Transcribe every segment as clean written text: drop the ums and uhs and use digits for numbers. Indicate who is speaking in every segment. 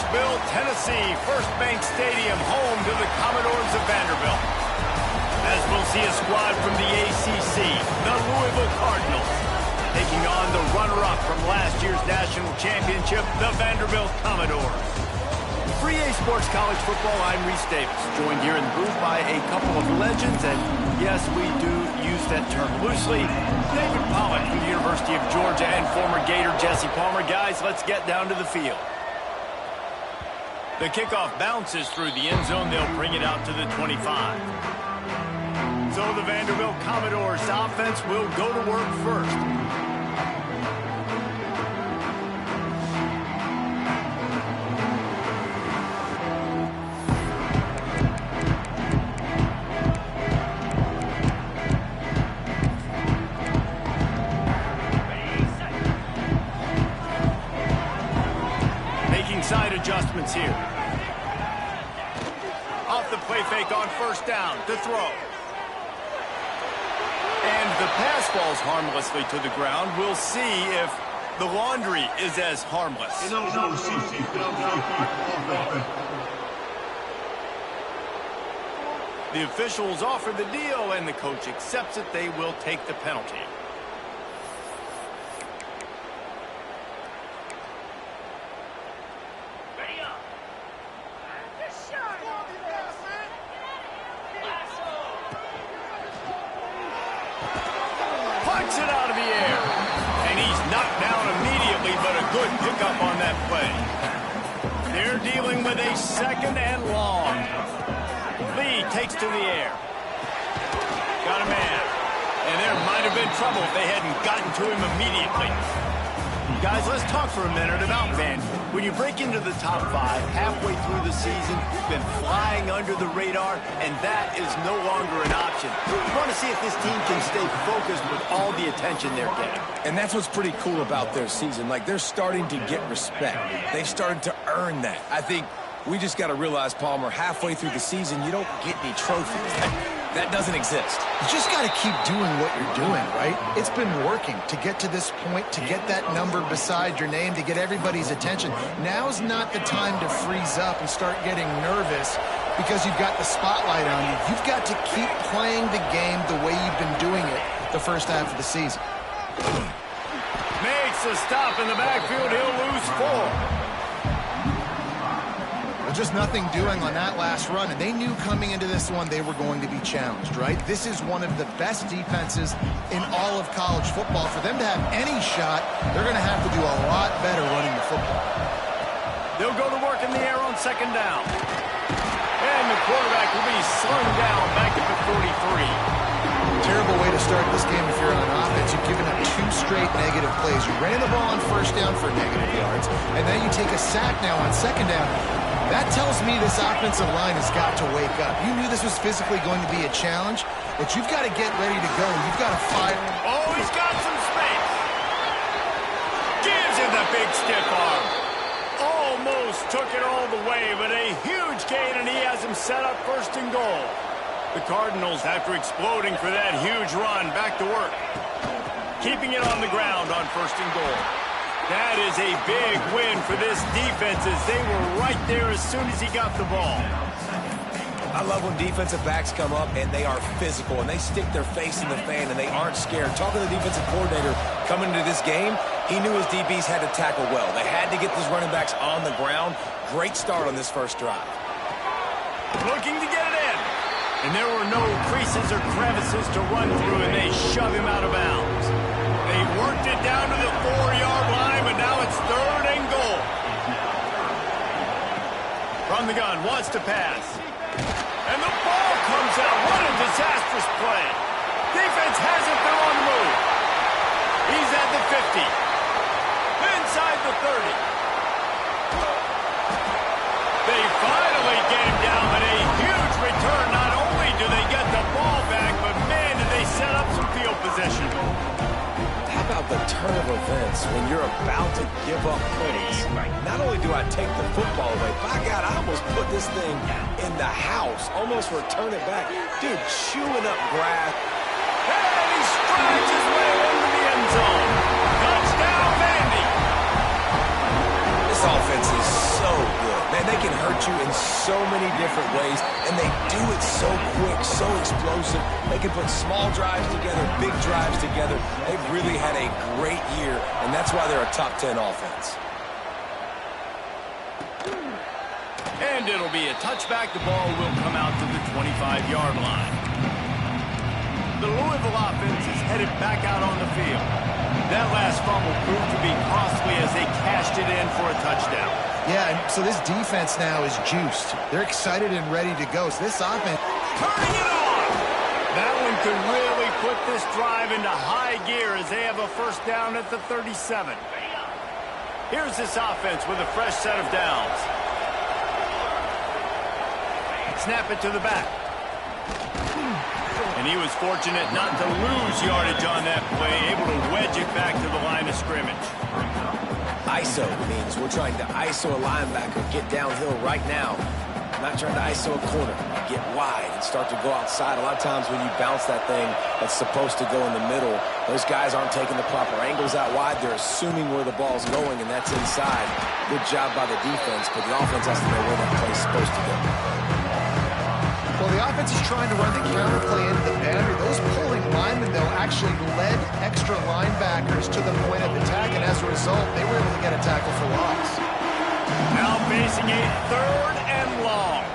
Speaker 1: Louisville, Tennessee, First Bank Stadium, home to the Commodores of Vanderbilt. As we'll see a squad from the ACC, the Louisville Cardinals, taking on the runner-up from last year's national championship, the Vanderbilt Commodores. For EA Sports College Football, I'm Reese Davis, joined here in the booth by a couple of legends, and yes, we do use that term loosely. David Pollack from the University of Georgia and former Gator Jesse Palmer. Guys, let's get down to the field. The kickoff bounces through the end zone. They'll bring it out to the 25. So the Vanderbilt Commodores offense will go to work first. Side adjustments here. Off the play fake on first down to throw. And the pass falls harmlessly to the ground. We'll see if the laundry is as harmless. The officials offer the deal, and the coach accepts it. They will take the penalty. Plucks it out of the air. And he's knocked down immediately, but a good pickup on that play. They're dealing with a second and long. Lee takes to the air. Got a man. And there might have been trouble if they hadn't gotten to him immediately. Guys, let's talk for a minute about Vandy. When you break into the top 5 halfway through the season, you've been flying under the radar, and that is no longer an option. You want to see if this team can stay focused with all the attention they're getting.
Speaker 2: And that's what's pretty cool about their season. Like, they're starting to get respect. They've started to earn that. I think we just got to realize, Palmer, halfway through the season, you don't get any trophies. That doesn't exist.
Speaker 3: You just got to keep doing what you're doing, right? It's been working to get to this point, to get that number beside your name, to get everybody's attention. Now's not the time to freeze up and start getting nervous because you've got the spotlight on you. You've got to keep playing the game the way you've been doing it the first half of the season.
Speaker 1: Makes a stop in the backfield. He'll lose 4.
Speaker 3: Just nothing doing on that last run, and they knew coming into this one they were going to be challenged, right? This is one of the best defenses in all of college football. For them to have any shot, they're going to have to do a lot better running the football.
Speaker 1: They'll go to work in the air on second down. And the quarterback will be slung down back at the 43.
Speaker 3: Terrible way to start this game if you're on offense. You've given up 2 straight negative plays. You ran the ball on first down for negative yards, and then you take a sack now on second down. That tells me this offensive line has got to wake up. You knew this was physically going to be a challenge, but you've got to get ready to go. You've got to fire.
Speaker 1: Oh, he's got some space. Gives him the big stiff arm. Almost took it all the way, but a huge gain, and he has him set up first and goal. The Cardinals, after exploding for that huge run, back to work. Keeping it on the ground on first and goal. That is a big win for this defense as they were right there as soon as he got the ball.
Speaker 2: I love when defensive backs come up and they are physical and they stick their face in the fan and they aren't scared. Talking to the defensive coordinator coming into this game, he knew his DBs had to tackle well. They had to get these running backs on the ground. Great start on this first drive.
Speaker 1: Looking to get it in. And there were no creases or crevices to run through, and they shove him out of bounds. They worked it down to the 4-yard line, but now it's third and goal. From the gun, wants to pass. And the ball comes out. What a disastrous play. Defense has it. They're on the move. He's at the 50. Inside the 30. They finally get him down, but a huge return. Not only do they get the ball back, but man, did they set up some field position.
Speaker 2: How about the turn of events when you're about to give up points? Not only do I take the football away, by God, I almost put this thing in the house, almost return it back. Dude, chewing up grass.
Speaker 1: And he strides his way into the end zone. Touchdown, Vandy.
Speaker 2: This offense is so good. so many different ways, and they do it so quick, so explosive. They can put small drives together, big drives together. They've really had a great year, and that's why they're a top 10 offense.
Speaker 1: And it'll be a touchback. The ball will come out to the 25-yard line. The Louisville offense is headed back out on the field. That last fumble proved to be costly as they cashed it in for a touchdown.
Speaker 3: Yeah, and so this defense now is juiced. They're excited and ready to go. So this offense...
Speaker 1: Turning it on! That one could really put this drive into high gear as they have a first down at the 37. Here's this offense with a fresh set of downs. Snap it to the back. And he was fortunate not to lose yardage on that play, able to wedge it back to the line of scrimmage.
Speaker 2: ISO means we're trying to ISO a linebacker, get downhill right now. Not trying to ISO a corner, get wide and start to go outside. A lot of times when you bounce that thing that's supposed to go in the middle, those guys aren't taking the proper angles out wide. They're assuming where the ball's going, and that's inside. Good job by the defense, but the offense has to know where that play's supposed to go.
Speaker 3: Well, the offense is trying to run the counter play into the boundary. Those pulling linemen, though, actually led extra linebackers to the point of attack, and as a result, they were able to get a tackle for loss.
Speaker 1: Now facing a third and long.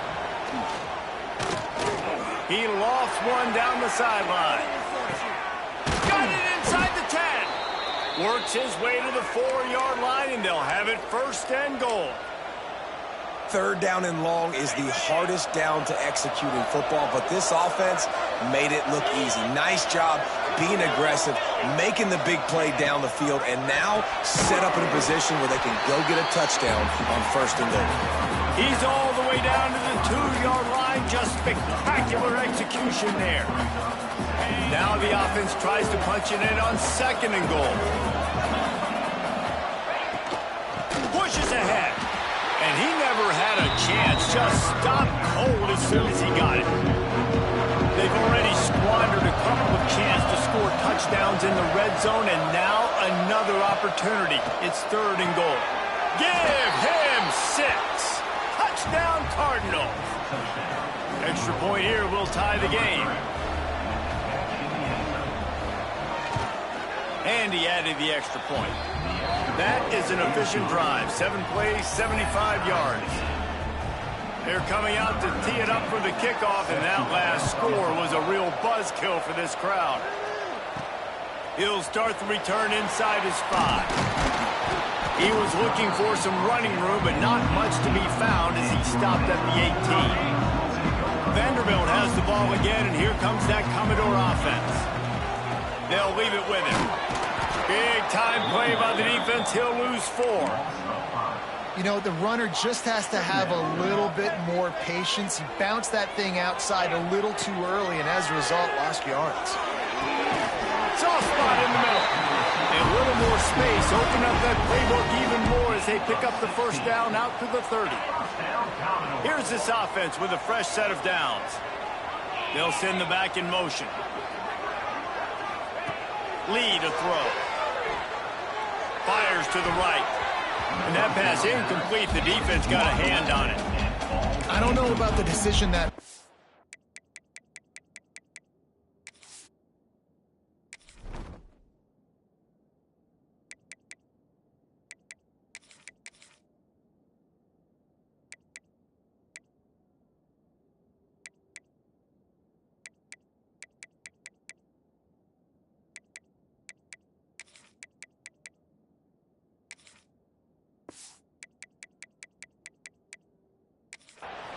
Speaker 1: He lofts one down the sideline. Got it inside the 10. Works his way to the 4-yard line, and they'll have it first and goal.
Speaker 2: Third down and long is the hardest down to execute in football, but this offense made it look easy. Nice job being aggressive, making the big play down the field, and now set up in a position where they can go get a touchdown on first and goal.
Speaker 1: He's all the way down to the 2-yard line. Just spectacular execution there. Now the offense tries to punch it in on second and goal. Pushes ahead. And he never had a chance, just stopped cold as soon as he got it. They've already squandered a couple of chances to score touchdowns in the red zone, and now another opportunity. It's third and goal. Give him 6. Touchdown, Cardinals. Extra point here will tie the game. And he added the extra point. That is an efficient drive. 7 plays, 75 yards. They're coming out to tee it up for the kickoff, and that last score was a real buzzkill for this crowd. He'll start the return inside his 5. He was looking for some running room, but not much to be found as he stopped at the 18. Vanderbilt has the ball again, and here comes that Commodore offense. They'll leave it with him. Big-time play by the defense. He'll lose 4.
Speaker 3: You know, the runner just has to have a little bit more patience. He bounced that thing outside a little too early, and as a result, lost yards.
Speaker 1: Soft spot in the middle. A little more space. Open up that playbook even more as they pick up the first down out to the 30. Here's this offense with a fresh set of downs. They'll send the back in motion. Lead a throw. Fires to the right. And that pass incomplete. The defense got a hand on it.
Speaker 3: I don't know about the decision that...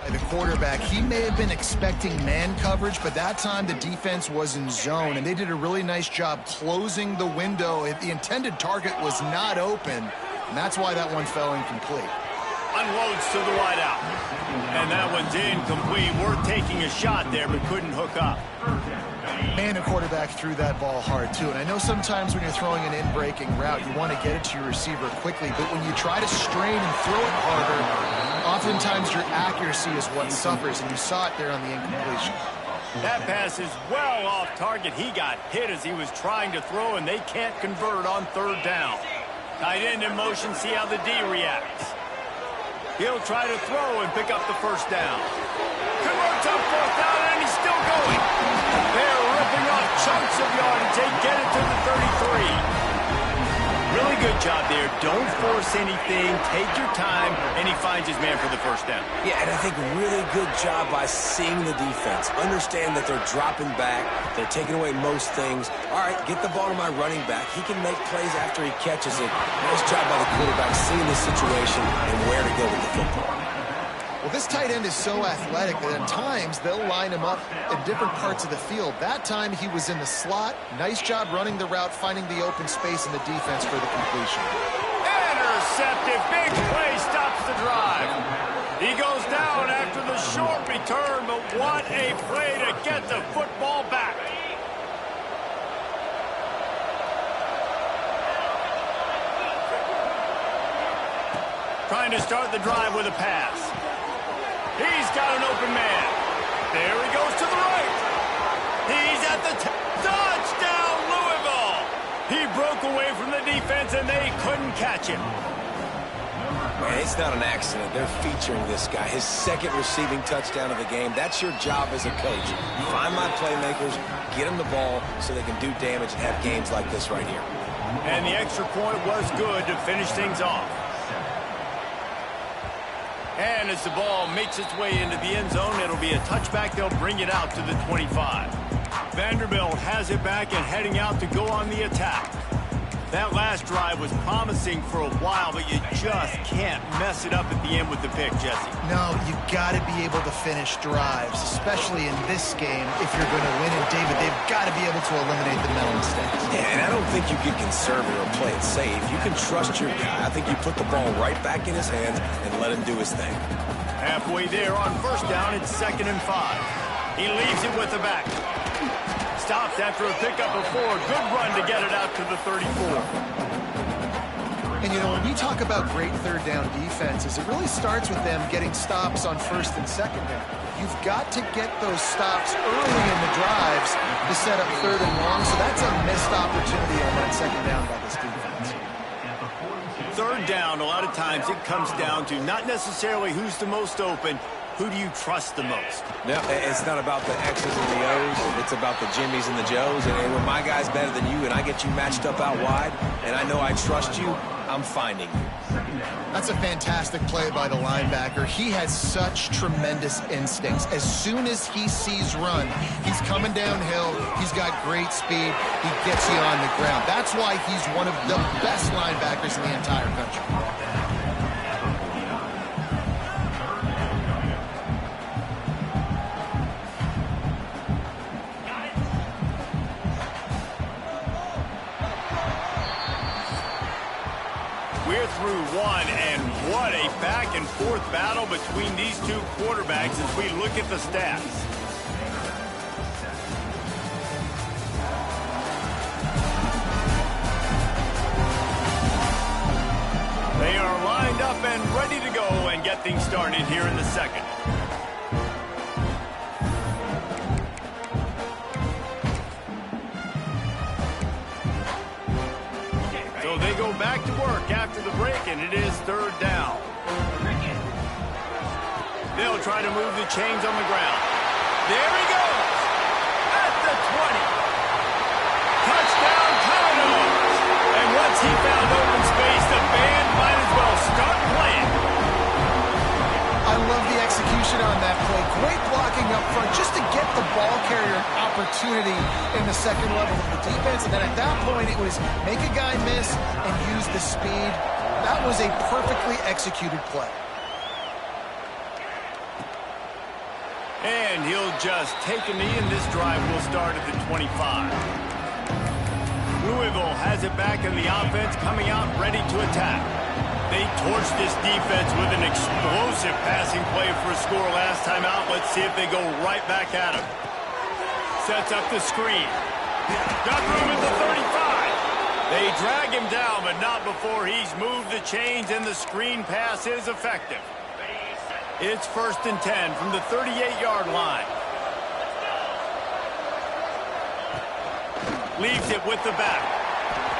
Speaker 3: The quarterback, he may have been expecting man coverage, but that time the defense was in zone, and they did a really nice job closing the window. The intended target was not open, and that's why that one fell incomplete.
Speaker 1: Unloads to the wideout. And that one's incomplete. Worth taking a shot there, but couldn't hook up.
Speaker 3: Man, the quarterback threw that ball hard, too. And I know sometimes when you're throwing an in-breaking route, you want to get it to your receiver quickly. But when you try to strain and throw it harder, oftentimes your accuracy is what suffers. And you saw it there on the incompletion.
Speaker 1: That pass is well off target. He got hit as he was trying to throw, and they can't convert on third down. Tight end in motion, see how the D reacts. He'll try to throw and pick up the first down. Converts on fourth down, and he's still going. They're ripping off chunks of yardage. They get it to the 33. Really good job there. Don't force anything. Take your time, and he finds his man for the first down.
Speaker 2: Yeah, and I think really good job by seeing the defense. Understand that they're dropping back. They're taking away most things. All right, get the ball to my running back. He can make plays after he catches it. Nice job by the quarterback seeing the situation and where to go with the football.
Speaker 3: Well, this tight end is so athletic that at times they'll line him up in different parts of the field. That time he was in the slot. Nice job running the route, finding the open space in the defense for the completion.
Speaker 1: Intercepted. Big play stops the drive. He goes down after the short return, but what a play to get the football back. Trying to start the drive with a pass. He's got an open man. There he goes to the right. He's at the touchdown, Louisville. He broke away from the defense, and they couldn't catch him.
Speaker 2: Man, it's not an accident. They're featuring this guy. His second receiving touchdown of the game. That's your job as a coach. Find my playmakers, get them the ball so they can do damage and have games like this right here.
Speaker 1: And the extra point was good to finish things off. And as the ball makes its way into the end zone, it'll be a touchback. They'll bring it out to the 25. Vanderbilt has it back and heading out to go on the attack. That last drive was promising for a while, but you just can't mess it up at the end with the pick, Jesse.
Speaker 3: No, you got to be able to finish drives, especially in this game. If you're going to win it, David, they've got to be able to eliminate the mental mistakes.
Speaker 2: Yeah, and I don't think you get conservative or play it safe. You can trust your guy. I think you put the ball right back in his hands and let him do his thing.
Speaker 1: Halfway there on first down, it's 2nd and 5. He leaves it with the back. Stopped after a pickup of 4. Good run to get it out to the 34.
Speaker 3: And, you know, when you talk about great third down defenses, it really starts with them getting stops on first and second down. You've got to get those stops early in the drives to set up third and long, so that's a missed opportunity on that second down by this defense.
Speaker 1: Third down, a lot of times it comes down to not necessarily who's the most open, who do you trust the most?
Speaker 2: No, it's not about the X's and the O's. It's about the Jimmies and the Joes. And when my guy's better than you and I get you matched up out wide and I know I trust you, I'm finding you.
Speaker 3: That's a fantastic play by the linebacker. He has such tremendous instincts. As soon as he sees run, he's coming downhill. He's got great speed. He gets you on the ground. That's why he's one of the best linebackers in the entire country.
Speaker 1: We're through one, and what a back-and-forth battle between these two quarterbacks as we look at the stats. They are lined up and ready to go and get things started here in the second. So they go back to work after the break, and it is third down. They'll try to move the chains on the ground. There he goes! At the 20. Touchdown, Cardinals! And once he found open space, the band might as well start playing.
Speaker 3: I love the execution on that play. Great blocking up front just to get the ball carrier an opportunity in the second level of the defense. And then at that point, it was make a guy miss and use the speed. That was a perfectly executed play.
Speaker 1: And he'll just take a knee, and this drive will start at the 25. Louisville has it back in the offense, coming out ready to attack. They torched this defense with an explosive passing play for a score last time out. Let's see if they go right back at him. Sets up the screen. Got room at the 35. They drag him down, but not before he's moved the chains, and the screen pass is effective. It's 1st and 10 from the 38-yard line. Leaves it with the back.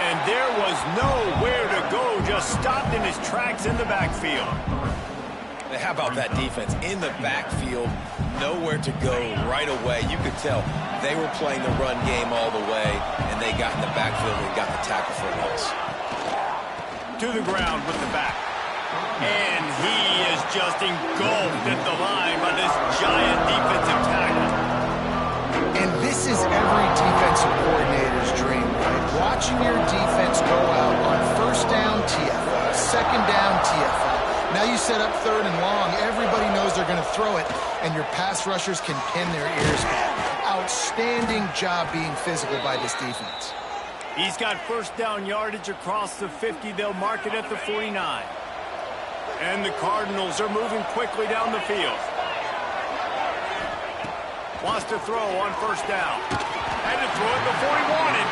Speaker 1: And there was nowhere to go, just stopped in his tracks in the backfield.
Speaker 2: How about that defense in the backfield, nowhere to go right away. You could tell they were playing the run game all the way, and they got in the backfield and got the tackle for a loss.
Speaker 1: To the ground with the back. And he is just engulfed at the line by this giant defensive tackle.
Speaker 3: And this is every defensive coordinator's dream, right? Watching your defense go out on first down, TFL, second down, TFL. Now you set up third and long. Everybody knows they're going to throw it, and your pass rushers can pin their ears back. Outstanding job being physical by this defense.
Speaker 1: He's got first down yardage across the 50. They'll mark it at the 49. And the Cardinals are moving quickly down the field. Wants to throw on first down. Had to throw it before he wanted.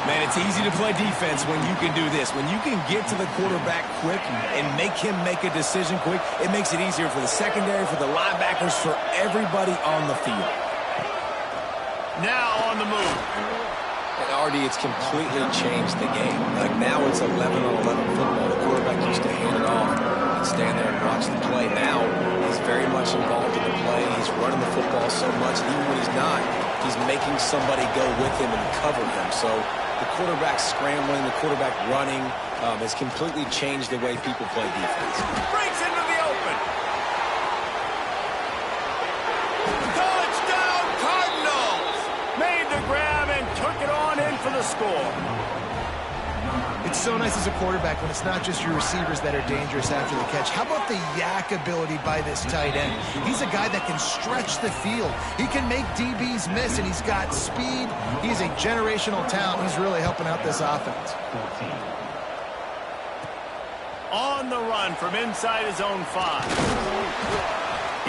Speaker 2: Man, it's easy to play defense when you can do this. When you can get to the quarterback quick and make him make a decision quick, it makes it easier for the secondary, for the linebackers, for everybody on the field.
Speaker 1: Now on the move.
Speaker 2: And RD, it's completely changed the game. Like now it's 11-on-11 football. The quarterback used to hand it off and stand there and watch the play. Now he's very much involved in the play. He's running the football so much. And even when he's not, he's making somebody go with him and cover him. So the quarterback scrambling, the quarterback running has completely changed the way people play defense.
Speaker 1: Breaks into the open. Touchdown Cardinals! Made the grab and took it on in for the score.
Speaker 3: It's so nice as a quarterback when it's not just your receivers that are dangerous after the catch. How about the yak ability by this tight end? He's a guy that can stretch the field. He can make DBs miss, and he's got speed. He's a generational talent. He's really helping out this offense.
Speaker 1: On the run from inside his own 5.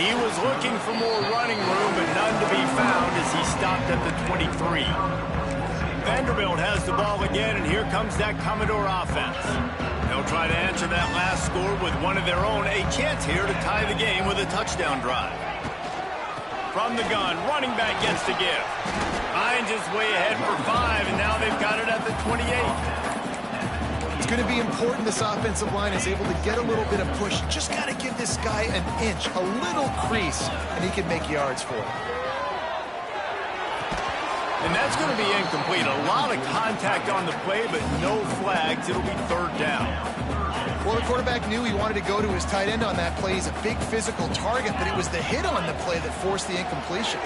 Speaker 1: He was looking for more running room, but none to be found as he stopped at the 23. Vanderbilt has the ball again, and here comes that Commodore offense. They'll try to answer that last score with one of their own. A chance here to tie the game with a touchdown drive. From the gun, running back gets to give. Finds his way ahead for 5, and now they've got it at the 28.
Speaker 3: It's going to be important this offensive line is able to get a little bit of push. Just got to give this guy an inch, a little crease, and he can make yards for it.
Speaker 1: And that's going to be incomplete. A lot of contact on the play, but no flags. It'll be third down.
Speaker 3: Well, the quarterback knew he wanted to go to his tight end on that play. He's a big physical target, but it was the hit on the play that forced the incompletion.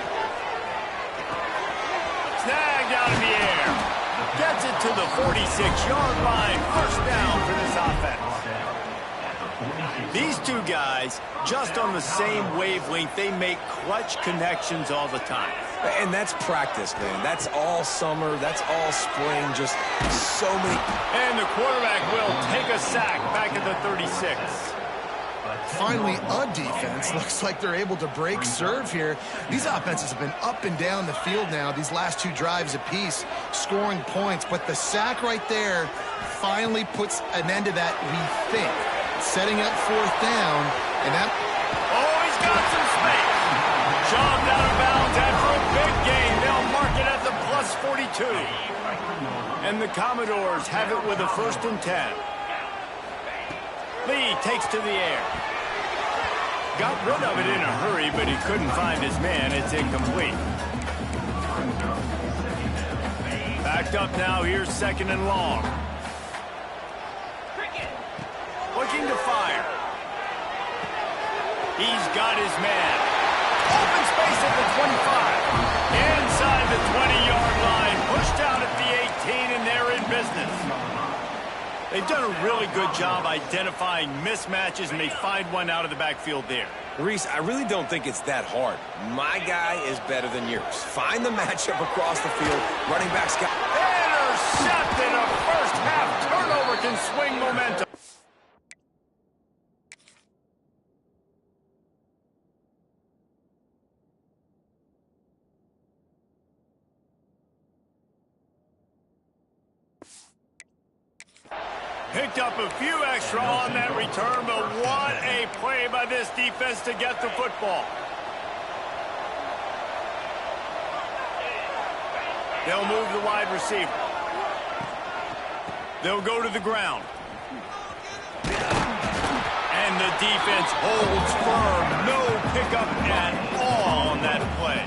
Speaker 1: Snagged out of the air. Gets it to the 46-yard line. First down for this offense. These two guys, just on the same wavelength, they make clutch connections all the time.
Speaker 2: And that's practice, man. That's all summer. That's all spring. Just so many.
Speaker 1: And the quarterback will take a sack back at the 36.
Speaker 3: Finally, a defense. Looks like they're able to break serve here. These offenses have been up and down the field now, these last 2 drives apiece, scoring points. But the sack right there finally puts an end to that, we think. Setting up fourth down, and that...
Speaker 1: Oh, he's got some space. Shoved out of bounds after a big gain. They'll mark it at the plus 42. And the Commodores have it with a 1st and 10. Lee takes to the air. Got rid of it in a hurry, but he couldn't find his man. It's incomplete. Backed up now. Here's 2nd and long. Looking to fire. He's got his man. Open space at the 25. Inside the 20-yard line. Pushed out at the 18, and they're in business. They've done a really good job identifying mismatches, and they find one out of the backfield there.
Speaker 2: Reese, I really don't think it's that hard. My guy is better than yours. Find the matchup across the field. Running back's got...
Speaker 1: Intercepted. A first-half turnover can swing momentum. Picked up a few extra on that return, but what a play by this defense to get the football. They'll move the wide receiver. They'll go to the ground. And the defense holds firm. No pickup at all on that play.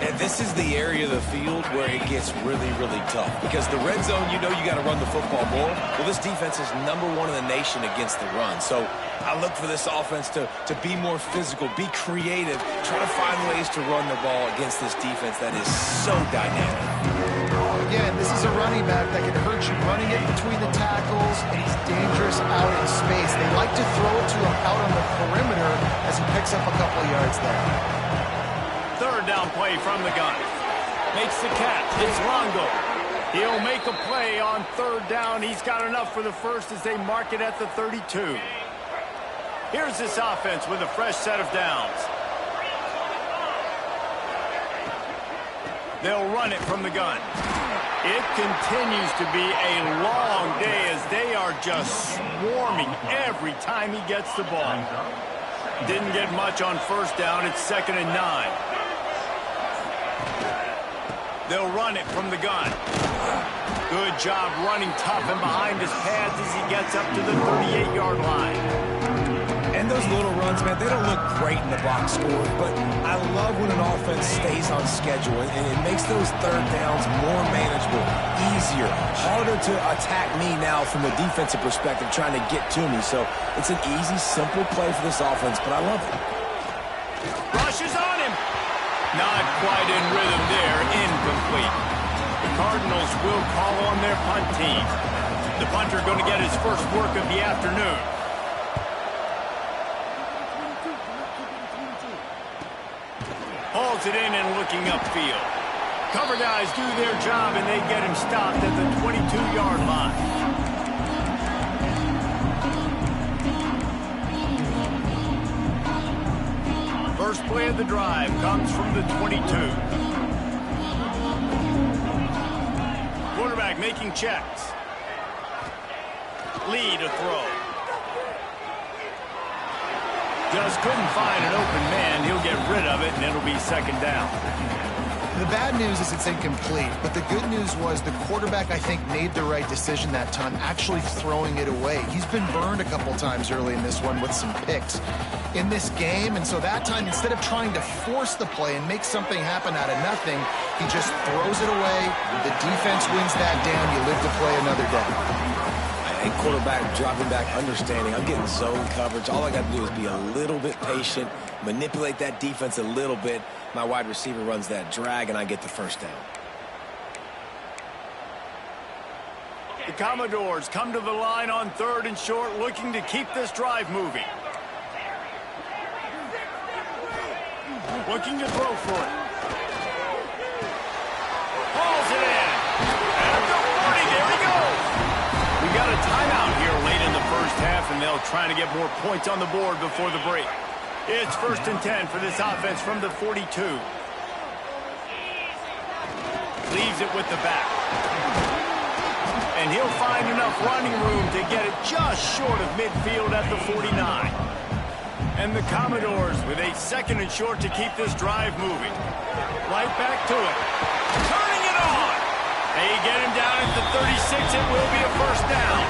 Speaker 2: And this is the area of the field where it gets really, really tough. Because the red zone, you know you got to run the football more. Well, this defense is #1 in the nation against the run. So I look for this offense to be more physical, be creative, try to find ways to run the ball against this defense that is so dynamic.
Speaker 3: Again, this is a running back that can hurt you running it between the tackles, and he's dangerous out in space. They like to throw it to him out on the perimeter as he picks up a couple of yards there.
Speaker 1: Third down play from the gun. Makes the catch. It's Longo. He'll make a play on third down. He's got enough for the first as they mark it at the 32. Here's this offense with a fresh set of downs. They'll run it from the gun. It continues to be a long day as they are just swarming every time he gets the ball. Didn't get much on first down. It's 2nd and 9. They'll run it from the gun. Good job running tough and behind his pads as he gets up to the 38-yard line.
Speaker 2: And those little runs, man, they don't look great in the box score, but I love when an offense stays on schedule, and it makes those third downs more manageable, easier, harder to attack me now from the defensive perspective trying to get to me. So it's an easy, simple play for this offense, but I love it.
Speaker 1: Rushes on him. Not quite in rhythm there. Incomplete. The Cardinals will call on their punt team. The punter going to get his first work of the afternoon. Hauls it in and looking upfield. Cover guys do their job and they get him stopped at the 22-yard line. First play of the drive comes from the 22. Quarterback making checks. Lee to throw. Just couldn't find an open man. He'll get rid of it, and it'll be 2nd down.
Speaker 3: The bad news is it's incomplete, but the good news was the quarterback, I think, made the right decision that time, actually throwing it away. He's been burned a couple times early in this one with some picks in this game, and so that time, instead of trying to force the play and make something happen out of nothing, he just throws it away. The defense wins that down. You live to play another day.
Speaker 2: And quarterback dropping back, understanding I'm getting zone coverage. All I got to do is be a little bit patient, manipulate that defense a little bit. My wide receiver runs that drag, and I get the first down.
Speaker 1: The Commodores come to the line on 3rd and short, looking to keep this drive moving. Looking to throw for it. Hauls it in. And the 40, there he goes. We got a timeout here late in the first half, and they'll try to get more points on the board before the break. It's 1st and 10 for this offense from the 42. Leaves it with the back. And he'll find enough running room to get it just short of midfield at the 49. And the Commodores with a 2nd and short to keep this drive moving. Right back to it. Turning it on. They get him down at the 36. It will be a first down.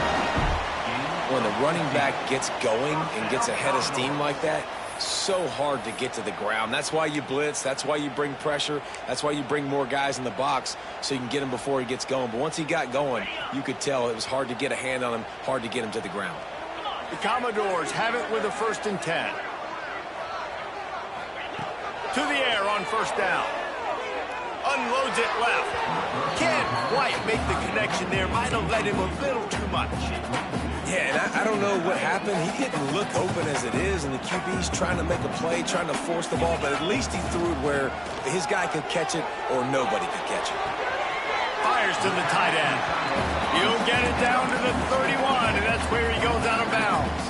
Speaker 2: When the running back gets going and gets ahead of steam like that, so hard to get to the ground. That's why you blitz. That's why you bring pressure. That's why you bring more guys in the box so you can get him before he gets going. But once he got going, you could tell it was hard to get a hand on him, hard to get him to the ground.
Speaker 1: The Commodores have it with a 1st and 10. To the air on 1st down. Unloads it left. Can't quite make the connection there. Might have let him a little too much.
Speaker 2: Yeah, and I don't know what happened. He didn't look open as it is, and the QB's trying to make a play, trying to force the ball, but at least he threw it where his guy could catch it or nobody could catch it.
Speaker 1: Fires to the tight end. He'll get it down to the 31, and that's where he goes out of bounds.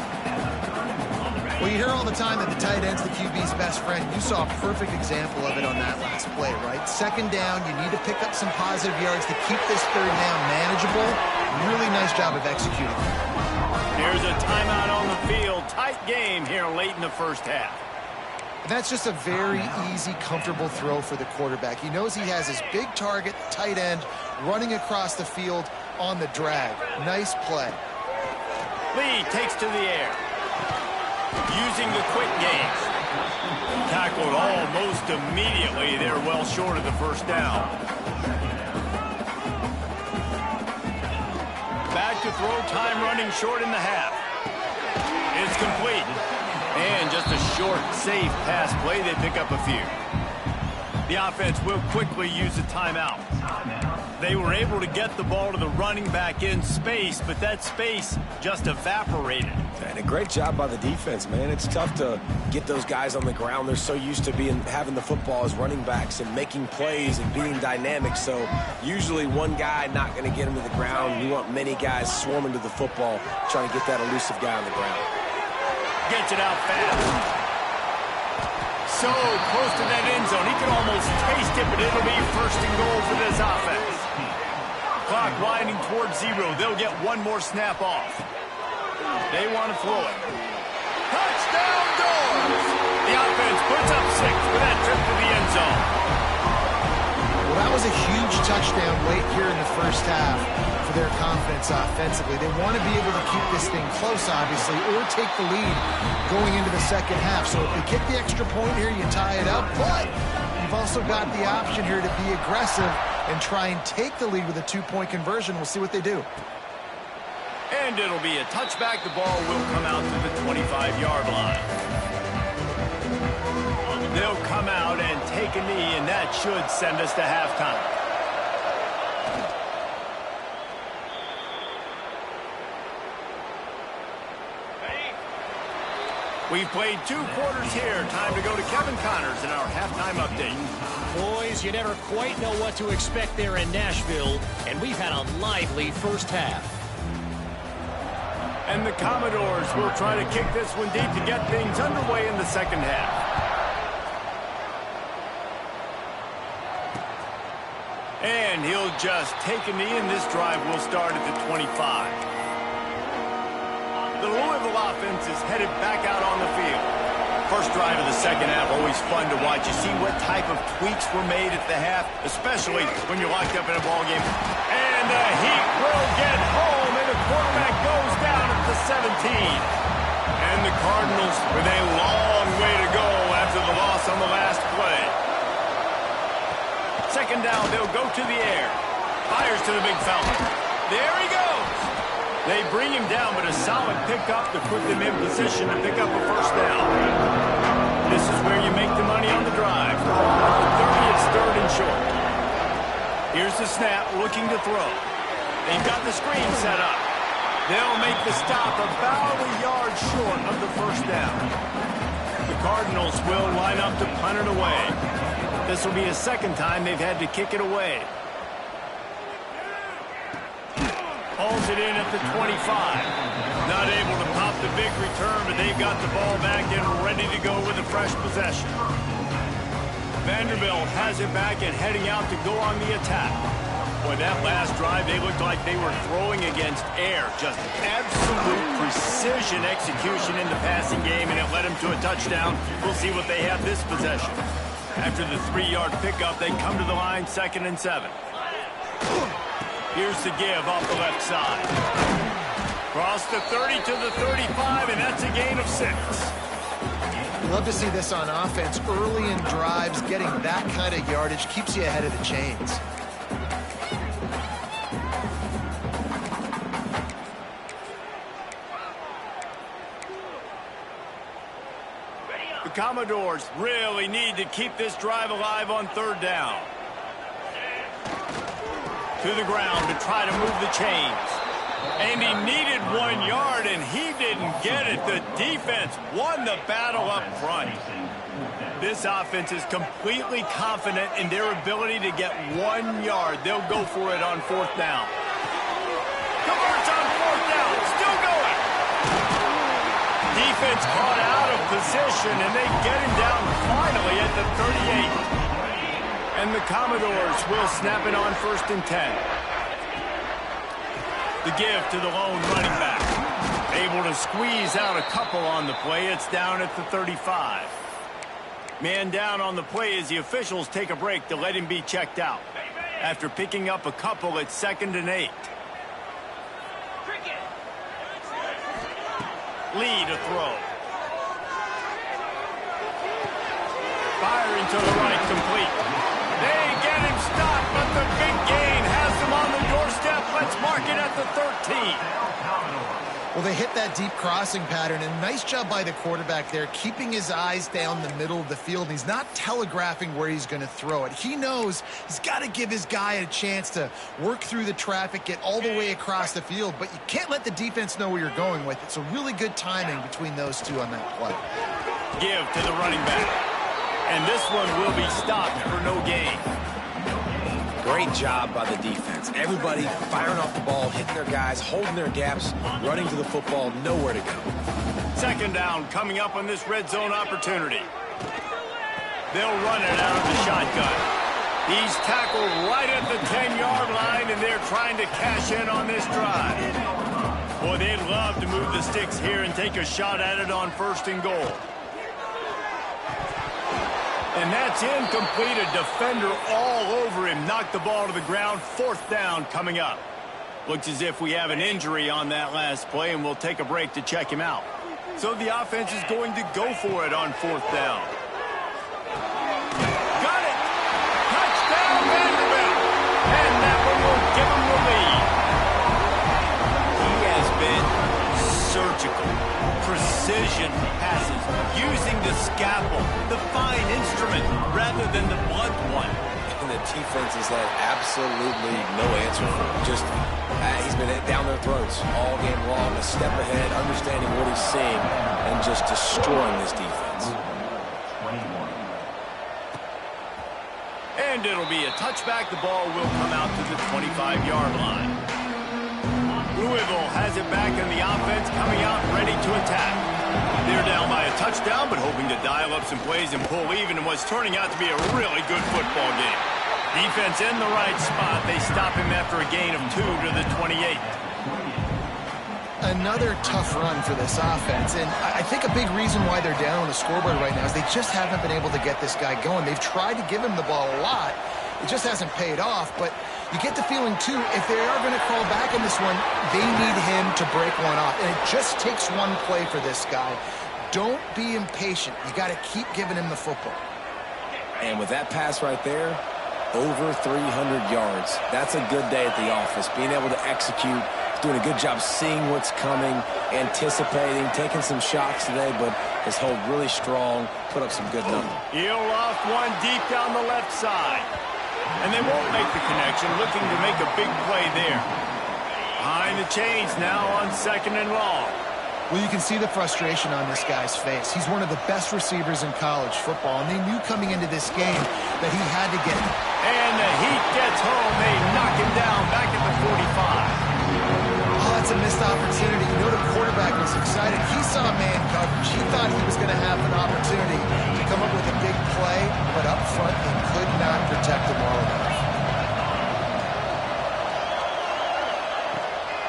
Speaker 3: Well, you hear all the time that the tight end's the QB's best friend. You saw a perfect example of it on that last play, right? 2nd down, you need to pick up some positive yards to keep this 3rd down manageable. Really nice job of executing.
Speaker 1: Here's a timeout on the field. Tight game here late in the first half.
Speaker 3: That's just a very easy, comfortable throw for the quarterback. He knows he has his big target, tight end, running across the field on the drag. Nice play.
Speaker 1: Lee takes to the air. Using the quick game. Tackled almost immediately. They're well short of the first down. Back to throw, time running short in the half. It's complete. And just a short, safe pass play. They pick up a few. The offense will quickly use a timeout. They were able to get the ball to the running back in space, but that space just evaporated.
Speaker 2: And a great job by the defense, man. It's tough to get those guys on the ground. They're so used to having the football as running backs and making plays and being dynamic. So usually one guy not going to get him to the ground. You want many guys swarming to the football, trying to get that elusive guy on the ground.
Speaker 1: Gets it out fast. So close to that end zone. He can almost taste it, but it'll be first and goal for this offense. Clock winding towards 0. They'll get one more snap off. They want to throw it. Touchdown Doors! The offense puts up 6 for that trip to the end zone.
Speaker 3: Well, that was a huge touchdown late here in the first half for their confidence offensively. They want to be able to keep this thing close, obviously, or take the lead going into the second half. So if they get the extra point here, you tie it up. But you've also got the option here to be aggressive and try and take the lead with a 2-point conversion. We'll see what they do.
Speaker 1: And it'll be a touchback. The ball will come out to the 25-yard line. They'll come out and take a knee, and that should send us to halftime. We've played 2 quarters here. Time to go to Kevin Connors in our halftime update.
Speaker 4: Boys, you never quite know what to expect there in Nashville, and we've had a lively first half.
Speaker 1: And the Commodores will try to kick this one deep to get things underway in the second half. And he'll just take a knee, and this drive will start at the 25. The Louisville offense is headed back out on the field. First drive of the second half, always fun to watch. You see what type of tweaks were made at the half, especially when you're locked up in a ball game. And the Heat will get home, and the quarterback goes down at the 17. And the Cardinals with a long way to go after the loss on the last play. Second down, they'll go to the air. Fires to the big fella. There he goes. They bring him down, but a solid pickup to put them in position to pick up a first down. This is where you make the money on the drive. At the 30, it's third and short. Here's the snap, looking to throw. They've got the screen set up. They'll make the stop about a yard short of the first down. The Cardinals will line up to punt it away. This will be a second time they've had to kick it away. Hauls it in at the 25. Not able to pop the big return, but they've got the ball back and ready to go with a fresh possession. Vanderbilt has it back and heading out to go on the attack. Boy, that last drive, they looked like they were throwing against air. Just absolute precision execution in the passing game, and it led them to a touchdown. We'll see what they have this possession. After the 3-yard pickup, they come to the line, 2nd and 7. Here's the give off the left side. Cross the 30 to the 35, and that's a gain of 6.
Speaker 3: Love to see this on offense. Early in drives, getting that kind of yardage keeps you ahead of the chains.
Speaker 1: The Commodores really need to keep this drive alive on 3rd down. To the ground to try to move the chains. And he needed 1 yard, and he didn't get it. The defense won the battle up front. This offense is completely confident in their ability to get 1 yard. They'll go for it on 4th down. Converts on 4th down. Still going. Defense caught out of position, and they get him down finally at the 38. And the Commodores will snap it on 1st and 10. The give to the lone running back. Able to squeeze out a couple on the play. It's down at the 35. Man down on the play as the officials take a break to let him be checked out. After picking up a couple, it's 2nd and 8. Lee to throw. Firing to the right, complete. They get him stopped, but the big gain has them on the doorstep. Let's mark it at the 13.
Speaker 3: Well, they hit that deep crossing pattern, and nice job by the quarterback there, keeping his eyes down the middle of the field. And he's not telegraphing where he's going to throw it. He knows he's got to give his guy a chance to work through the traffic, get all the way across the field, but you can't let the defense know where you're going with it. So really good timing between those two on that play.
Speaker 1: Give to the running back. And this one will be stopped for no gain.
Speaker 2: Great job by the defense. Everybody firing off the ball, hitting their guys, holding their gaps, running to the football, nowhere to go.
Speaker 1: Second down coming up on this red zone opportunity. They'll run it out of the shotgun. He's tackled right at the 10-yard line, and they're trying to cash in on this drive. Boy, they'd love to move the sticks here and take a shot at it on 1st and goal. And that's incomplete. A defender all over him. Knocked the ball to the ground. 4th down coming up. Looks as if we have an injury on that last play, and we'll take a break to check him out. So the offense is going to go for it on 4th down. Got it! Touchdown, Vanderbilt! And that one will give him the lead. He has been surgical. Precision passes, using the scalpel, the fine instrument, rather than the blunt one.
Speaker 2: And the defense has had absolutely no answer for him. Just, he's been down their throats all game long, a step ahead, understanding what he's seeing, and just destroying this defense.
Speaker 1: And it'll be a touchback. The ball will come out to the 25-yard line. Louisville has it back, and the offense coming out ready to attack. They're down by a touchdown, but hoping to dial up some plays and pull even in what's turning out to be a really good football game. Defense in the right spot. They stop him after a gain of 2 to the 28.
Speaker 3: Another tough run for this offense, and I think a big reason why they're down on the scoreboard right now is they just haven't been able to get this guy going. They've tried to give him the ball a lot. It just hasn't paid off, but you get the feeling, too, if they are going to crawl back in this one, they need him to break one off. And it just takes one play for this guy. Don't be impatient. You got to keep giving him the football.
Speaker 2: And with that pass right there, over 300 yards. That's a good day at the office. Being able to execute, doing a good job seeing what's coming, anticipating, taking some shots today, but has held really strong, put up some good numbers.
Speaker 1: He'll loft one deep down the left side. And they won't make the connection, looking to make a big play there. Behind the chains now on 2nd and long.
Speaker 3: Well, you can see the frustration on this guy's face. He's one of the best receivers in college football, and they knew coming into this game that he had to get it.
Speaker 1: And the heat gets home. They knock him down back at the 45.
Speaker 3: Oh, that's a missed opportunity. You know the quarterback was excited. He saw man coverage. He thought he was going to have an opportunity to come up with a big play, but up front, he could not protect him well enough.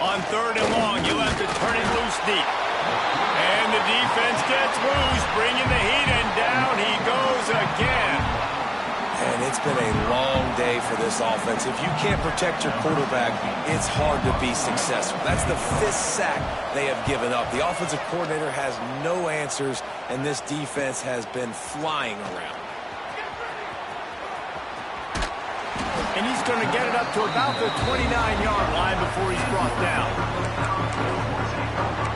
Speaker 1: On 3rd and long, you'll have to turn it loose deep. And the defense gets loose, bringing the heat, and down he goes again.
Speaker 2: And it's been a long day for this offense. If you can't protect your quarterback, it's hard to be successful. That's the 5th sack they have given up. The offensive coordinator has no answers, and this defense has been flying around.
Speaker 1: And he's going to get it up to about the 29-yard line before he's brought down.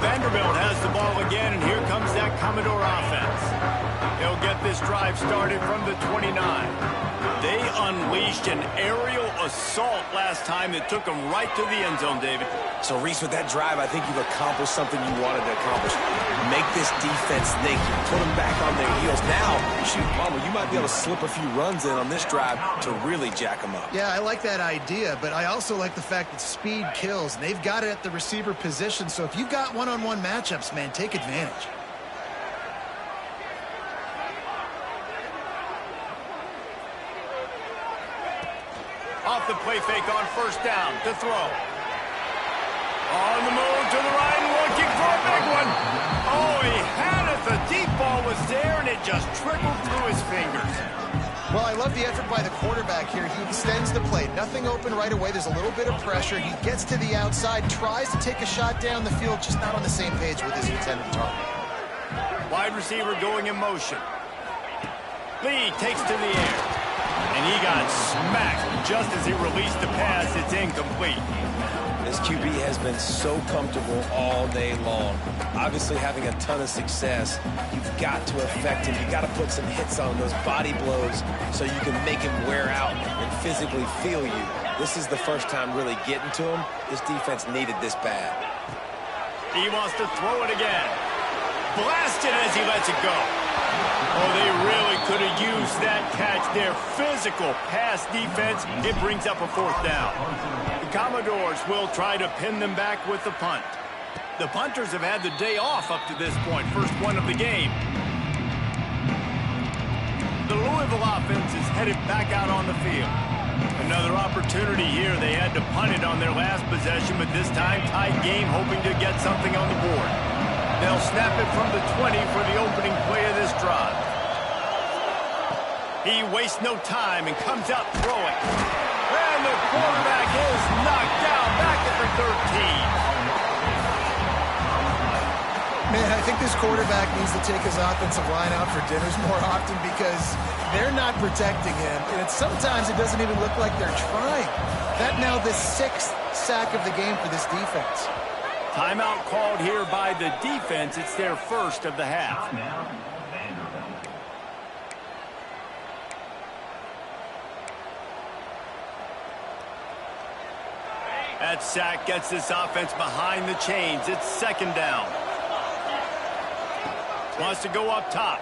Speaker 1: Vanderbilt has the ball again, and here comes that Commodore offense. They'll get this drive started from the 29. They unleashed an aerial assault last time that took them right to the end zone, David.
Speaker 2: So, Reese, with that drive, I think you've accomplished something you wanted to accomplish. Make this defense think. Put them back on their heels. Now, shoot, Palmer, you might be able to slip a few runs in on this drive to really jack them up.
Speaker 3: Yeah, I like that idea, but I also like the fact that speed kills. And they've got it at the receiver position, so if you've got one-on-one matchups, man, take advantage.
Speaker 1: Off the play fake on 1st down to throw. On the move to the right, looking for a big one. Oh, he had it. The deep ball was there, and it just trickled through his fingers.
Speaker 3: Well, I love the effort by the quarterback here. He extends the play. Nothing open right away. There's a little bit of pressure. He gets to the outside, tries to take a shot down the field, just not on the same page with his intended target.
Speaker 1: Wide receiver going in motion. Lee takes to the air. And he got smacked just as he released the pass. It's incomplete.
Speaker 2: This QB has been so comfortable all day long. Obviously having a ton of success. You've got to affect him. You've got to put some hits on those body blows so you can make him wear out and physically feel you. This is the first time really getting to him. This defense needed this bad.
Speaker 1: He wants to throw it again. Blasted as he lets it go. Oh, they really could have used that catch there. Physical pass defense. It brings up a 4th down. The Commodores will try to pin them back with the punt. The punters have had the day off up to this point. First one of the game. The Louisville offense is headed back out on the field. Another opportunity here. They had to punt it on their last possession, but this time tied game, hoping to get something on the board. They'll snap it from the 20 for the opening play of this drive. He wastes no time and comes out throwing. And the quarterback is knocked down back at the 13.
Speaker 3: Man, I think this quarterback needs to take his offensive line out for dinners more often because they're not protecting him. And sometimes it doesn't even look like they're trying. That now the 6th sack of the game for this defense.
Speaker 1: Timeout called here by the defense. It's their first of the half. That sack gets this offense behind the chains. It's 2nd down. Wants to go up top.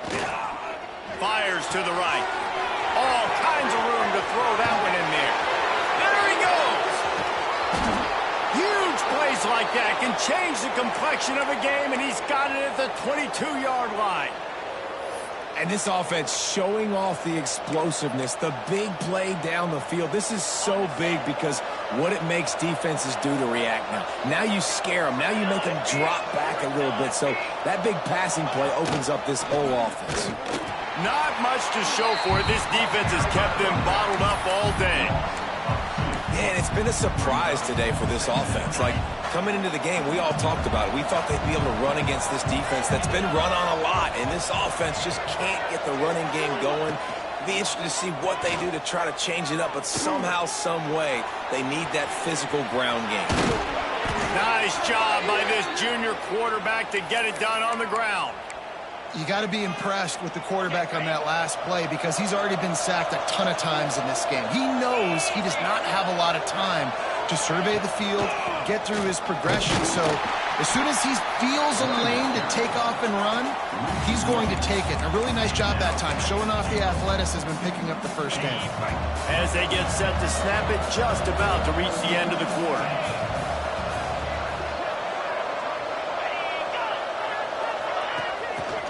Speaker 1: Fires to the right. All kinds of room to throw that one in there. There he goes. Huge plays like that can change the complexion of a game, and he's got it at the 22-yard line.
Speaker 2: And this offense showing off the explosiveness, the big play down the field. This is so big because what it makes defenses do to react now. Now you scare them. Now you make them drop back a little bit. So that big passing play opens up this whole offense.
Speaker 1: Not much to show for it. This defense has kept them bottled up all day.
Speaker 2: Man, it's been a surprise today for this offense. Like, coming into the game, we all talked about it. We thought they'd be able to run against this defense that's been run on a lot, and this offense just can't get the running game going. Be interested to see what they do to try to change it up, but somehow, some way, they need that physical ground game.
Speaker 1: Nice job by this junior quarterback to get it done on the ground.
Speaker 3: You got to be impressed with the quarterback on that last play because he's already been sacked a ton of times in this game. He knows he does not have a lot of time to survey the field, get through his progression. So as soon as he feels a lane to take off and run, he's going to take it. A really nice job that time, showing off the athleticism and picking up the first down.
Speaker 1: As they get set to snap it, just about to reach the end of the quarter.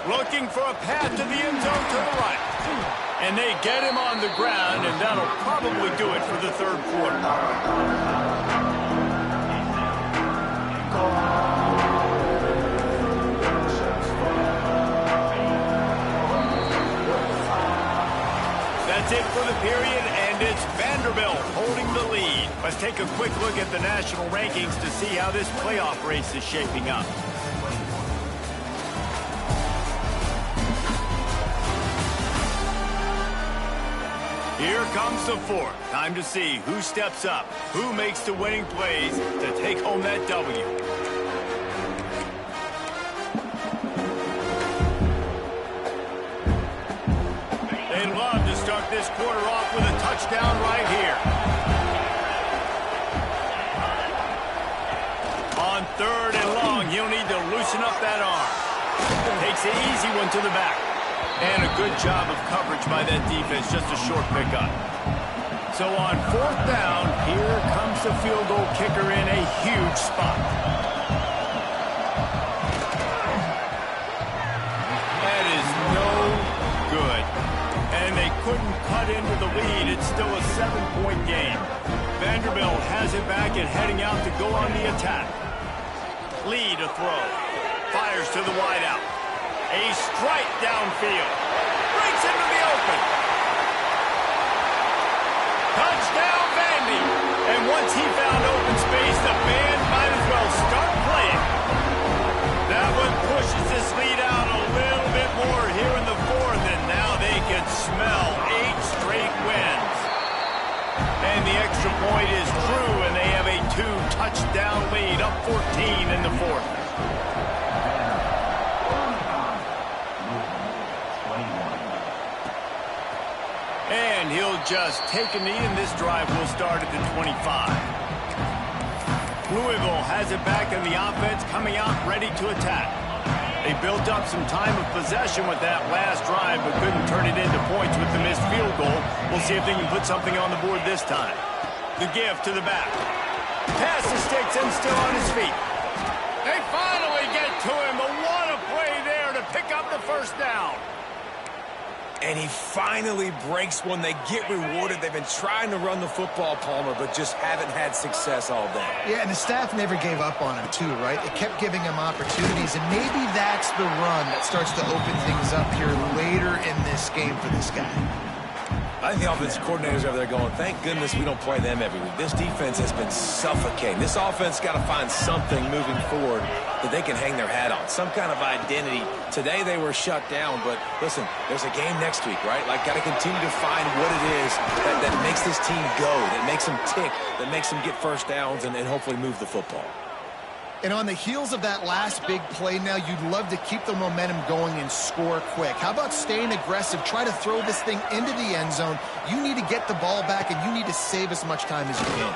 Speaker 1: Looking for a path to the end zone to the right. And they get him on the ground, and that'll probably do it for the 3rd quarter. That's it for the period, and it's Vanderbilt holding the lead. Let's take a quick look at the national rankings to see how this playoff race is shaping up. Here comes the 4th. Time to see who steps up, who makes the winning plays to take home that W. They'd love to start this quarter off with a touchdown right here. On 3rd and long, he'll need to loosen up that arm. Takes an easy one to the back. And a good job of coverage by that defense, just a short pickup. So on 4th down, here comes the field goal kicker in a huge spot. That is no good. And they couldn't cut into the lead. It's still a 7-point game. Vanderbilt has it back and heading out to go on the attack. Lee to throw. Fires to the wideout. A strike downfield. Breaks into the open. touchdown, Vandy. And once he found open space, the band might as well start playing. That one pushes this lead out a little bit more here in the fourth, and now they can smell 8 straight wins. And the extra point is true, and they have a 2-touchdown lead, up 14 in the fourth. And he'll just take a knee, and this drive will start at the 25. Louisville has it back in the offense, coming out ready to attack. They built up some time of possession with that last drive, but couldn't turn it into points with the missed field goal. We'll see if they can put something on the board this time. The give to the back. Pass the sticks and still on his feet. They finally get to him, but what a play there to pick up the first down.
Speaker 2: And he finally breaks one. They get rewarded. They've been trying to run the football, Palmer, but just haven't had success all day.
Speaker 3: Yeah, and the staff never gave up on him, too, right? They kept giving him opportunities, and maybe that's the run that starts to open things up here later in this game for this guy.
Speaker 2: I think the offensive coordinators over there going, thank goodness we don't play them every week. This defense has been suffocating. This offense got to find something moving forward that they can hang their hat on, some kind of identity. Today they were shut down, but listen, there's a game next week, right? Like, got to continue to find what it is that makes this team go, that makes them tick, that makes them get first downs and hopefully move the football.
Speaker 3: And on the heels of that last big play now, you'd love to keep the momentum going and score quick. How about staying aggressive? Try to throw this thing into the end zone. You need to get the ball back, and you need to save as much time as you can.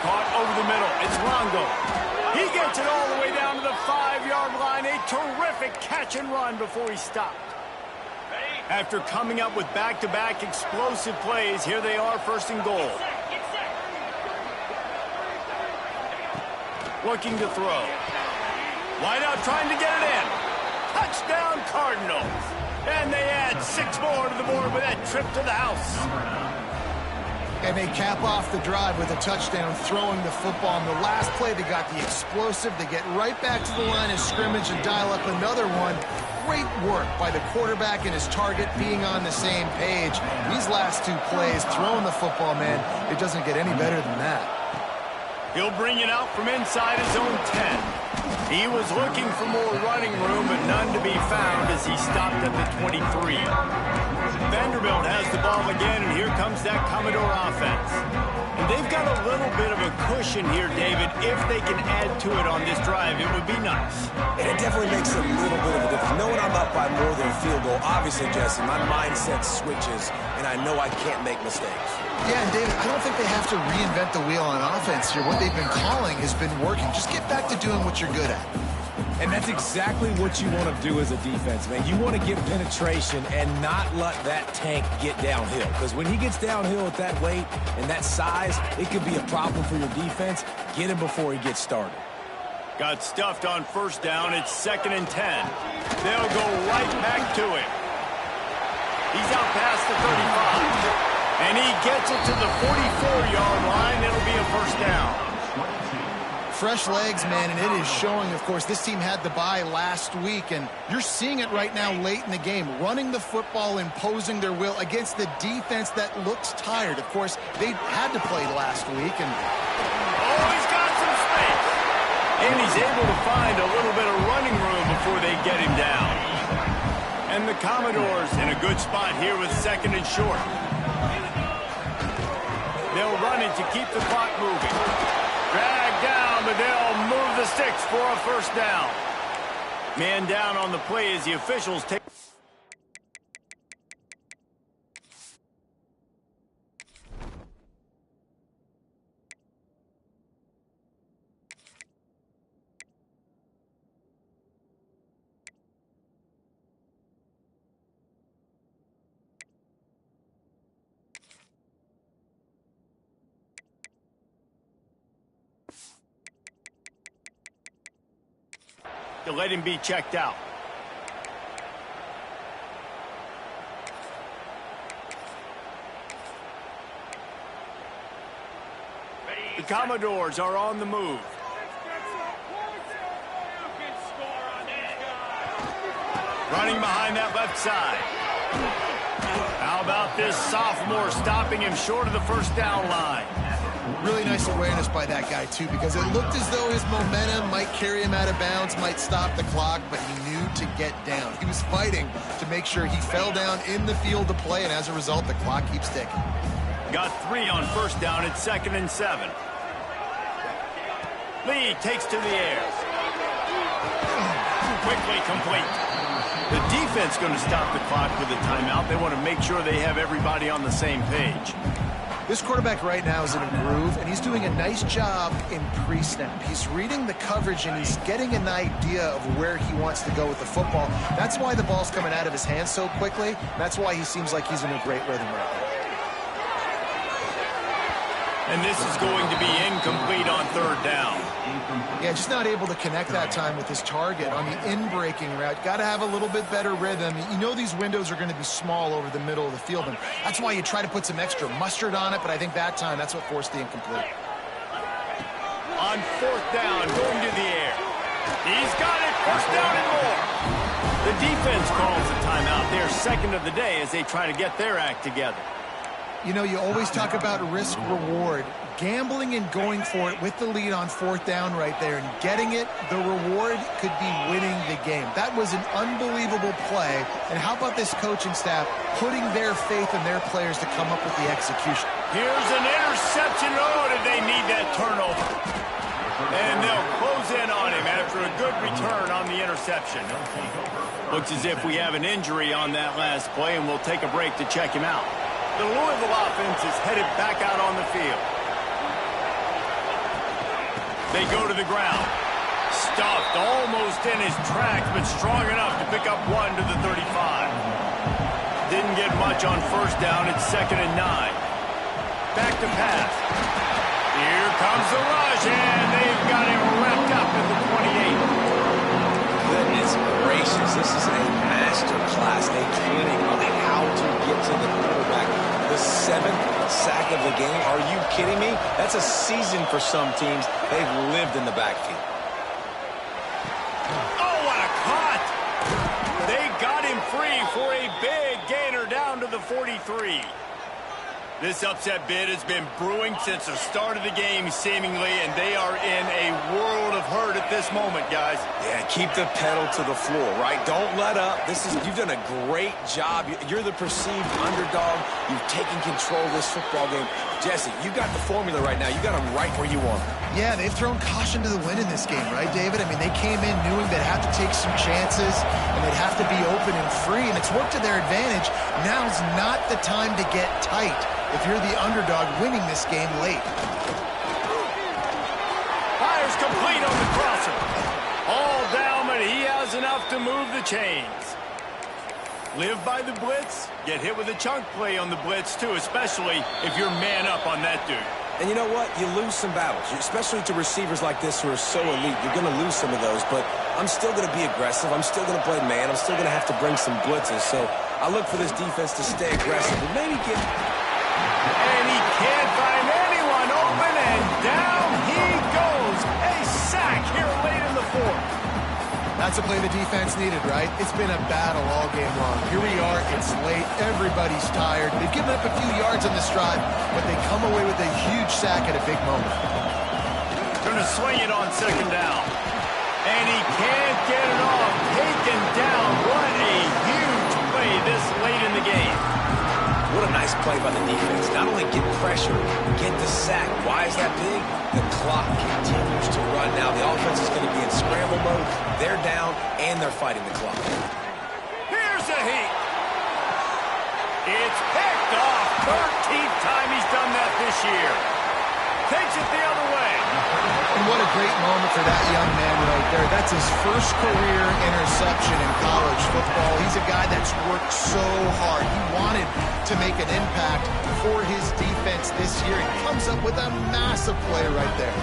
Speaker 1: Caught over the middle. It's Longo. He gets it all the way down to the 5-yard line. A terrific catch and run before he stopped. After coming up with back-to-back explosive plays, here they are, first and goal. Looking to throw. Wide out trying to get it in. Touchdown Cardinals. And they add 6 more to the board with that trip to the house.
Speaker 3: And they cap off the drive with a touchdown throwing the football. On the last play, they got the explosive. They get right back to the line of scrimmage and dial up another one. Great work by the quarterback and his target being on the same page. These last 2 plays, throwing the football, man, it doesn't get any better than that.
Speaker 1: He'll bring it out from inside his own 10. He was looking for more running room, but none to be found as he stopped at the 23. Vanderbilt has the ball again, and here comes that Commodore offense. And they've got a little bit of a cushion here, David. If they can add to it on this drive, it would be nice.
Speaker 2: And it definitely makes a little bit of a difference. Knowing I'm up by more than a field goal, obviously, Jesse, my mindset switches, and I know I can't make mistakes.
Speaker 3: Yeah, and David, I don't think they have to reinvent the wheel on offense here. What they've been calling has been working. Just get back to doing what you're good at.
Speaker 2: And that's exactly what you want to do as a defense, man. You want to get penetration and not let that tank get downhill. Because when he gets downhill at that weight and that size, it could be a problem for your defense. Get him before he gets started.
Speaker 1: Got stuffed on first down. It's 2nd and 10. They'll go right back to him. He's out past the 35. And he gets it to the 44-yard line. It'll be a first down.
Speaker 3: Fresh legs, man, and it is showing, of course. This team had the bye last week, and you're seeing it right now late in the game. Running the football, imposing their will against the defense that looks tired. Of course, they had to play last week. And
Speaker 1: oh, he's got some space. And he's able to find a little bit of running room before they get him down. And the Commodores in a good spot here with 2nd and short. They'll run it to keep the clock moving. Drag down, but they'll move the sticks for a first down. Man down on the play as the officials take. To let him be checked out. The Commodores are on the move. Running behind that left side. How about this sophomore stopping him short of the first down line?
Speaker 3: Really nice awareness by that guy, too, because it looked as though his momentum might carry him out of bounds, might stop the clock, but he knew to get down. He was fighting to make sure he fell down in the field to play, and as a result, the clock keeps ticking.
Speaker 1: Got 3 on first down at 2nd and 7. Lee takes to the air. Quickly complete. The defense going to stop the clock with a timeout. They want to make sure they have everybody on the same page.
Speaker 3: This quarterback right now is in a groove, and he's doing a nice job in pre-snap. He's reading the coverage, and he's getting an idea of where he wants to go with the football. That's why the ball's coming out of his hands so quickly. That's why he seems like he's in a great rhythm right now.
Speaker 1: And this is going to be incomplete on 3rd down.
Speaker 3: Yeah, just not able to connect that time with his target on the in-breaking route. Got to have a little bit better rhythm. You know these windows are going to be small over the middle of the field, and that's why you try to put some extra mustard on it, but I think that time that's what forced the incomplete.
Speaker 1: On 4th down, going to the air. He's got it, 1st down and more. The defense calls a timeout. They're 2nd of the day as they try to get their act together.
Speaker 3: You know, you always talk about risk-reward. Gambling and going for it with the lead on 4th down right there and getting it, the reward could be winning the game. That was an unbelievable play. And how about this coaching staff putting their faith in their players to come up with the execution?
Speaker 1: Here's an interception. Oh, did they need that turnover? And they'll close in on him after a good return on the interception. Looks as if we have an injury on that last play, and we'll take a break to check him out. The Louisville offense is headed back out on the field. They go to the ground. Stuffed almost in his tracks, but strong enough to pick up 1 to the 35. Didn't get much on 1st down. It's 2nd and 9. Back to pass. Here comes the rush, and they've got him wrapped up at the 28.
Speaker 2: Goodness gracious, this is a master class, a training on how to get to the quarterback. The 7th sack of the game. Are you kidding me? That's a season for some teams. They've lived in the backfield.
Speaker 1: Oh, what a cut! They got him free for a big gainer down to the 43. This upset bid has been brewing since the start of the game, seemingly, and they are in a world of hurt at this moment, guys.
Speaker 2: Yeah, keep the pedal to the floor, right? Don't let up. You've done a great job. You're the perceived underdog. You've taken control of this football game. Jesse, you got the formula right now. You got them right where you want them.
Speaker 3: Yeah, they've thrown caution to the wind in this game, right, David? I mean, they came in knowing they'd have to take some chances, and they'd have to be open and free, and it's worked to their advantage. Now's not the time to get tight if you're the underdog winning this game late.
Speaker 1: Fires complete on the crosser. All down, but he has enough to move the chains. Live by the blitz, get hit with a chunk play on the blitz, too, especially if you're man up on that dude.
Speaker 2: And you know what? You lose some battles, especially to receivers like this who are so elite. You're going to lose some of those, but I'm still going to be aggressive. I'm still going to play man. I'm still going to have to bring some blitzes. So I look for this defense to stay aggressive and maybe get...
Speaker 1: And he can't find anyone open, and down he goes. A sack here late in the 4th.
Speaker 3: That's a play the defense needed, right? It's been a battle all game long. Here we are, it's late, everybody's tired. They've given up a few yards on this drive, but they come away with a huge sack at a big moment.
Speaker 1: Going to swing it on 2nd down. And he can't get it off. Taken down. What a huge play this late in the game.
Speaker 2: What a nice play by the defense. Not only get pressure, get the sack. Why is that big? The clock continues to run now. The offense is going to be in scramble mode. They're down, and they're fighting the clock.
Speaker 1: Here's a heat. It's picked off. 13th time he's done that this year. Takes it the other way.
Speaker 3: And what a great moment for that young man right there. That's his first career interception in college football. He's a guy that's worked so hard. He wanted to make an impact for his defense this year. He comes up with a massive play right there.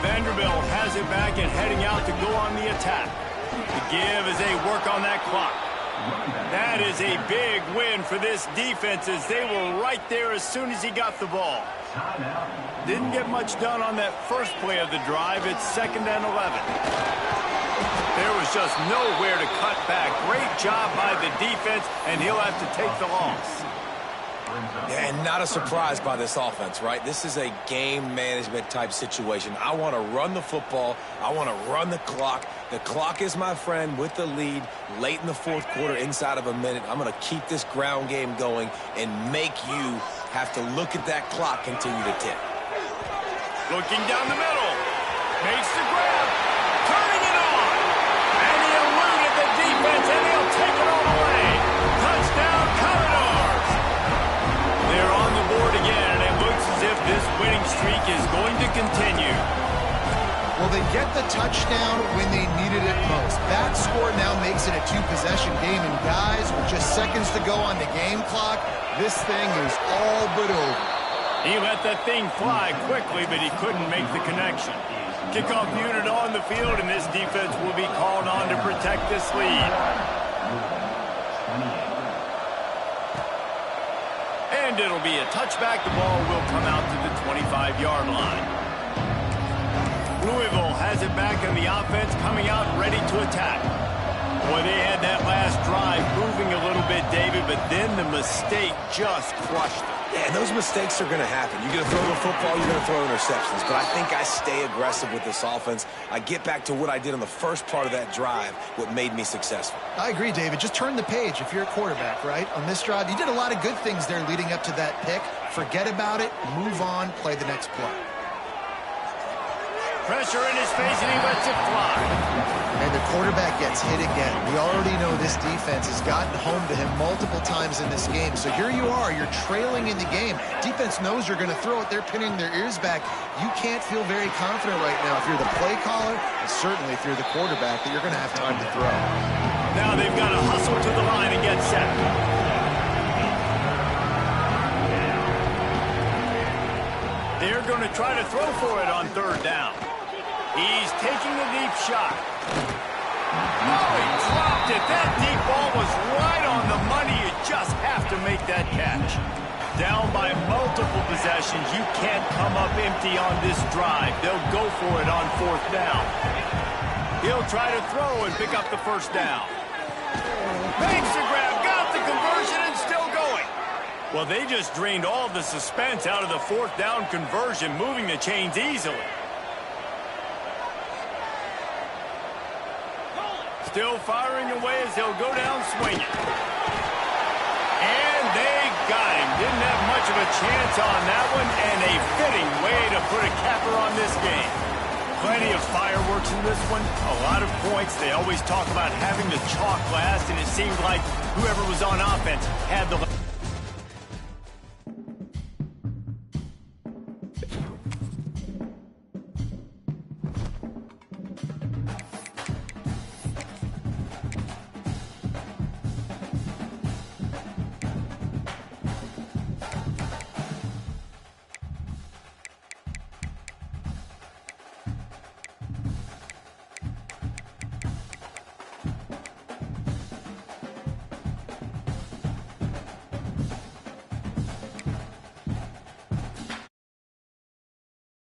Speaker 1: Vanderbilt has it back and heading out to go on the attack. The give as they work on that clock. That is a big win for this defense as they were right there as soon as he got the ball. Didn't get much done on that first play of the drive. It's 2nd and 11. There was just nowhere to cut back. Great job by the defense, and he'll have to take the loss.
Speaker 2: Yeah, and not a surprise by this offense, right? This is a game management type situation. I want to run the football. I want to run the clock. The clock is my friend with the lead late in the fourth quarter, inside of a minute. I'm going to keep this ground game going and make you have to look at that clock continue to tick.
Speaker 1: Looking down the middle. Makes the grab. Turning it on. And he eluded the defense, and he'll take it all away. Touchdown, Commodores. They're on the board again, and it looks as if this winning streak is going to continue.
Speaker 3: Well, they get the touchdown when they needed it most. That score now makes it a two-possession game, and guys, with just seconds to go on the game clock, this thing is all but over.
Speaker 1: He let that thing fly quickly, but he couldn't make the connection. Kickoff unit on the field, and this defense will be called on to protect this lead. And it'll be a touchback. The ball will come out to the 25-yard line. Louisville has it back in the offense, coming out ready to attack. Boy, they had that last drive moving a little bit, David, but then the mistake just crushed them.
Speaker 2: Yeah, and those mistakes are going to happen. You're going to throw the football, you're going to throw interceptions. But I think I stay aggressive with this offense. I get back to what I did on the first part of that drive, what made me successful.
Speaker 3: I agree, David. Just turn the page if you're a quarterback, right? On this drive, you did a lot of good things there leading up to that pick. Forget about it, move on, play the next play.
Speaker 1: Pressure in his face, and he lets it fly.
Speaker 3: And the quarterback gets hit again. We already know this defense has gotten home to him multiple times in this game. So here you are, you're trailing in the game. Defense knows you're going to throw it. They're pinning their ears back. You can't feel very confident right now if you're the play caller, and certainly if you're the quarterback, that you're going to have time to throw.
Speaker 1: Now they've got to hustle to the line and get set. They're going to try to throw for it on third down. He's taking a deep shot. Oh, he dropped it. That deep ball was right on the money. You just have to make that catch. Down by multiple possessions. You can't come up empty on this drive. They'll go for it on fourth down. He'll try to throw and pick up the first down. Makes the grab, got the conversion, and still going. Well, they just drained all the suspense out of the fourth down conversion, moving the chains easily. Still firing away as they'll go down swinging. And they got him. Didn't have much of a chance on that one, and a fitting way to put a capper on this game. Plenty of fireworks in this one, a lot of points. They always talk about having the chalk last, and it seemed like whoever was on offense had the